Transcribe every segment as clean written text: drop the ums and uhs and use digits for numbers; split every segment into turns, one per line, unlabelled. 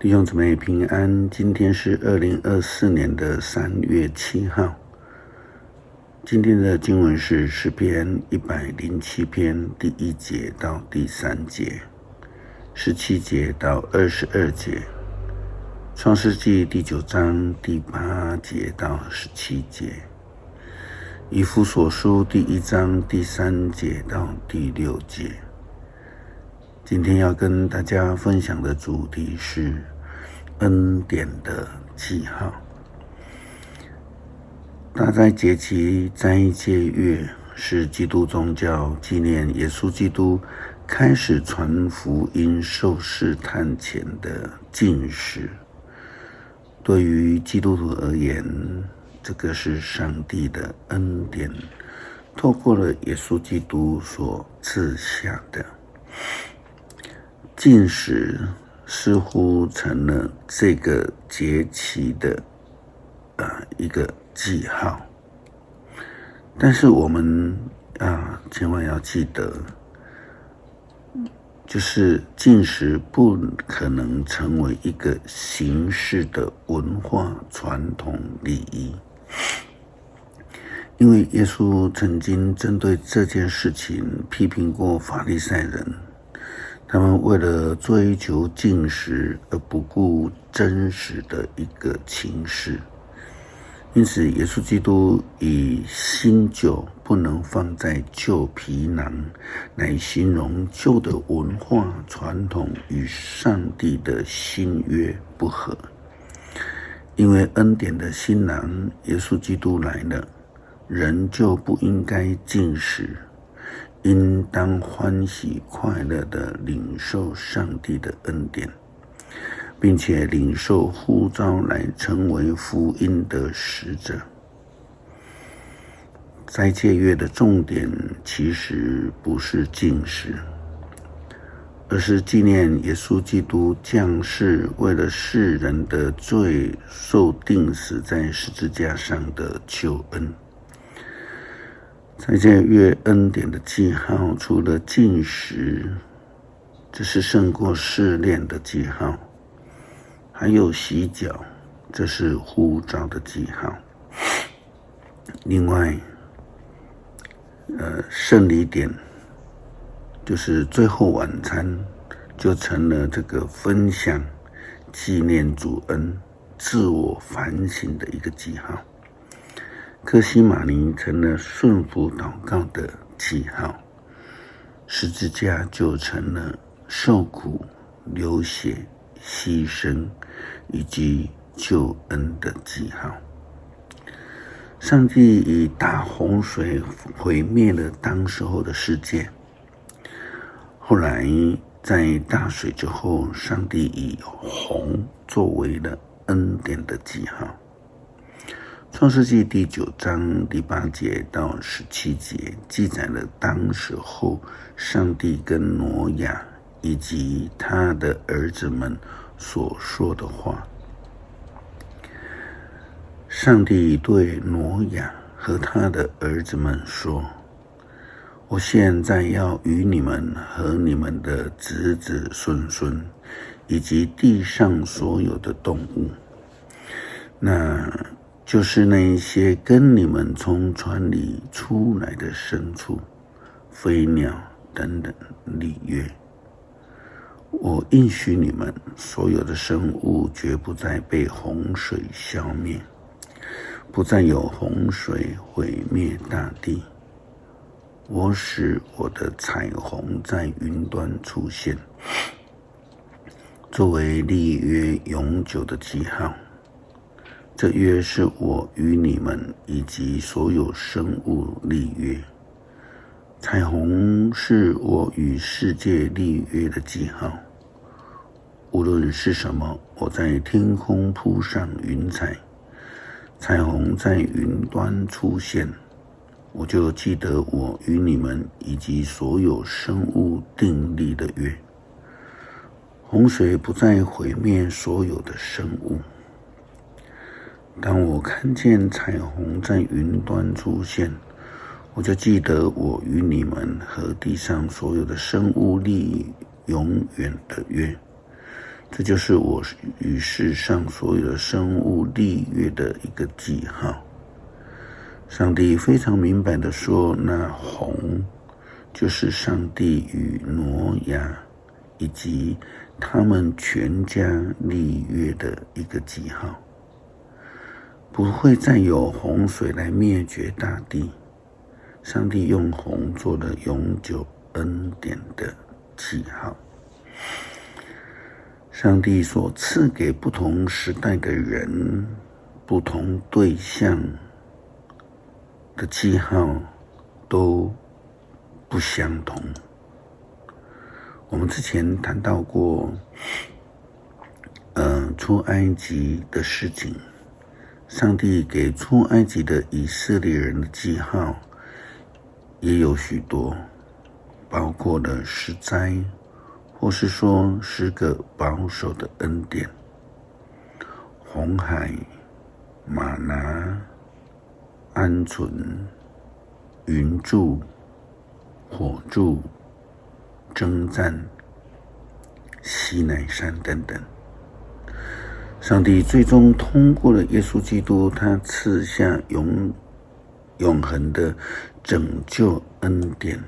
弟兄姊妹平安，今天是2024年的3月7号。今天的经文是诗篇107篇第1节到第3节，17节到22节，创世纪第9章第8节到17节，以弗所书第1章第3节到第6节。今天要跟大家分享的主题是恩典的记号。大斋节期斋戒月是基督宗教纪念耶稣基督开始传福音受试探前的禁食。对于基督徒而言，这个是上帝的恩典，透过了耶稣基督所赐下的。禁食似乎成了这个节期的一个记号，但是我们千万要记得，就是禁食不可能成为一个形式的文化传统礼仪，因为耶稣曾经针对这件事情批评过法利赛人，他们为了追求禁食而不顾真实的一个情势。因此耶稣基督以新酒不能放在旧皮囊来形容旧的文化传统与上帝的新约不合。因为恩典的新郎耶稣基督来了，人就不应该禁食，应当欢喜快乐地领受上帝的恩典，并且领受呼召来成为福音的使者。斋戒月的重点其实不是禁食，而是纪念耶稣基督降世为了世人的罪受钉死在十字架上的救恩。斋戒月恩典的记号，除了禁食，这是胜过试炼的记号，还有洗脚，这是呼召的记号。另外圣礼点就是最后晚餐，就成了这个分享纪念主恩自我反省的一个记号。客西马尼成了顺服祷告的记号，十字架就成了受苦流血牺牲以及救恩的记号。上帝以大洪水毁灭了当时候的世界，后来在大水之后，上帝以洪作为了恩典的记号。创世纪第9章第8节到17节记载了当时候上帝跟挪亚以及他的儿子们所说的话。上帝对挪亚和他的儿子们说：我现在要与你们和你们的子子孙孙以及地上所有的动物，那就是那一些跟你们从船里出来的牲畜、飞鸟等等立约。我应许你们，所有的生物绝不再被洪水消灭，不再有洪水毁灭大地。我使我的彩虹在云端出现，作为立约永久的记号。这约是我与你们以及所有生物立约。彩虹是我与世界立约的记号。无论是什么，我在天空铺上云彩，彩虹在云端出现，我就记得我与你们以及所有生物订立的约。洪水不再毁灭所有的生物。当我看见彩虹在云端出现，我就记得我与你们和地上所有的生物立永远的约。这就是我与世上所有的生物立约的一个记号。上帝非常明白地说，那红就是上帝与挪亚以及他们全家立约的一个记号，不会再有洪水来灭绝大地。上帝用红做了永久恩典的记号。上帝所赐给不同时代的人、不同对象的记号都不相同。我们之前谈到过出埃及的事情，上帝给出埃及的以色列人的记号也有许多，包括了10灾，或是说10个保守的恩典，红海、玛拿、鹌鹑、云柱、火柱、征战、西乃山等等。上帝最终通过了耶稣基督，他赐下永恒的拯救恩典，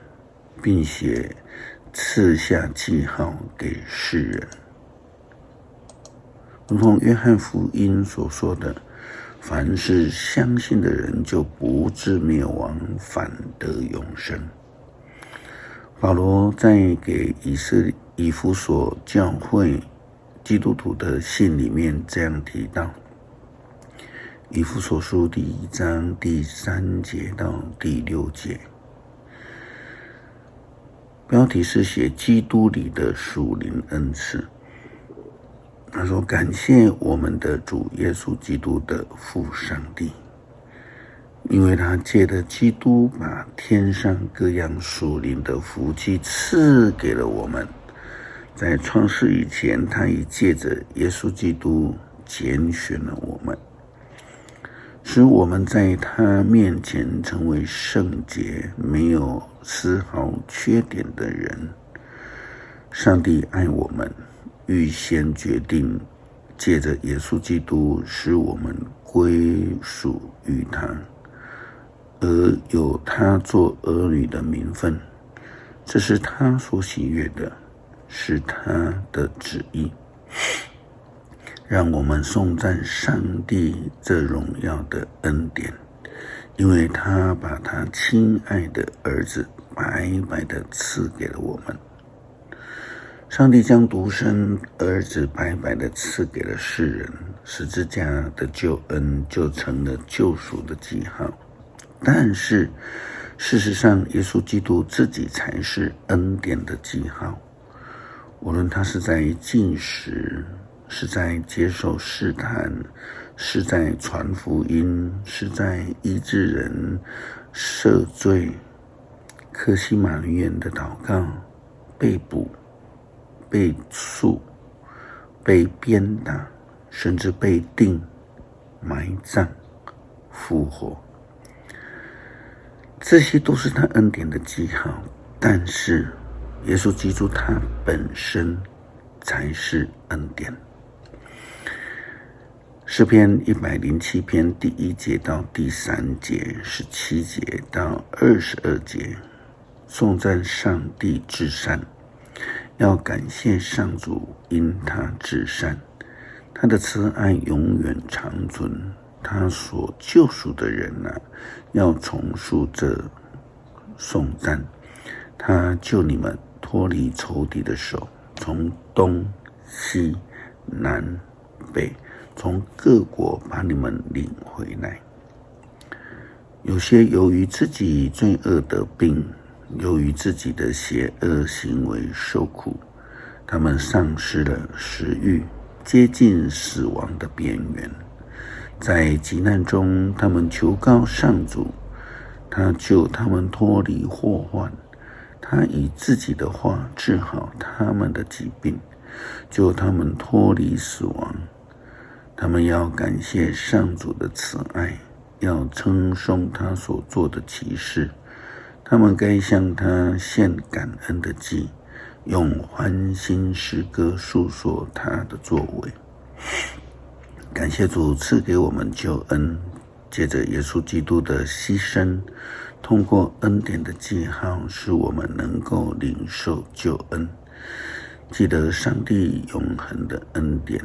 并且赐下记号给世人。如同约翰福音所说的，凡是相信的人就不至灭亡，反得永生。保罗在给以弗所教会基督徒的信里面这样提到，以弗所书第1章第3节到第6节，标题是写基督里的属灵恩赐。他说，感谢我们的主耶稣基督的父上帝，因为他借着基督把天上各样属灵的福气赐给了我们。在创世以前，他已借着耶稣基督拣选了我们，使我们在他面前成为圣洁，没有丝毫缺点的人。上帝爱我们，预先决定借着耶稣基督使我们归属于他，而有他做儿女的名分。这是他所喜悦的，是他的旨意。让我们颂赞上帝这荣耀的恩典，因为他把他亲爱的儿子白白的赐给了我们。上帝将独生儿子白白的赐给了世人，十字架的救恩就成了救赎的记号。但是事实上，耶稣基督自己才是恩典的记号。无论他是在禁食，是在接受试探，是在传福音，是在医治人、赦罪、客西马尼园的祷告、被捕、被诉、被鞭打，甚至被钉、埋葬、复活，这些都是他恩典的记号。但是耶稣基督他本身才是恩典。诗篇107篇第1节到第3节，17节到22节，颂赞上帝至善，要感谢上主，因他至善，他的慈爱永远长存。他所救赎的人要重述这颂赞。他救你们脱离仇敌的手，从东西南北，从各国把你们领回来。有些由于自己罪恶得病，由于自己的邪恶行为受苦，他们丧失了食欲，接近死亡的边缘。在急难中，他们求告上主，他救他们脱离祸患。他以自己的话治好他们的疾病，救他们脱离死亡。他们要感谢上主的慈爱，要称颂他所做的奇事。他们该向他献感恩的祭，用欢欣诗歌诉说他的作为。感谢主赐给我们救恩，借着耶稣基督的牺牲，通过恩典的记号，使我们能够领受救恩，记得上帝永恒的恩典。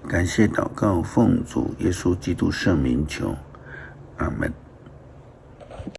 感谢祷告，奉主耶稣基督圣名求，阿们。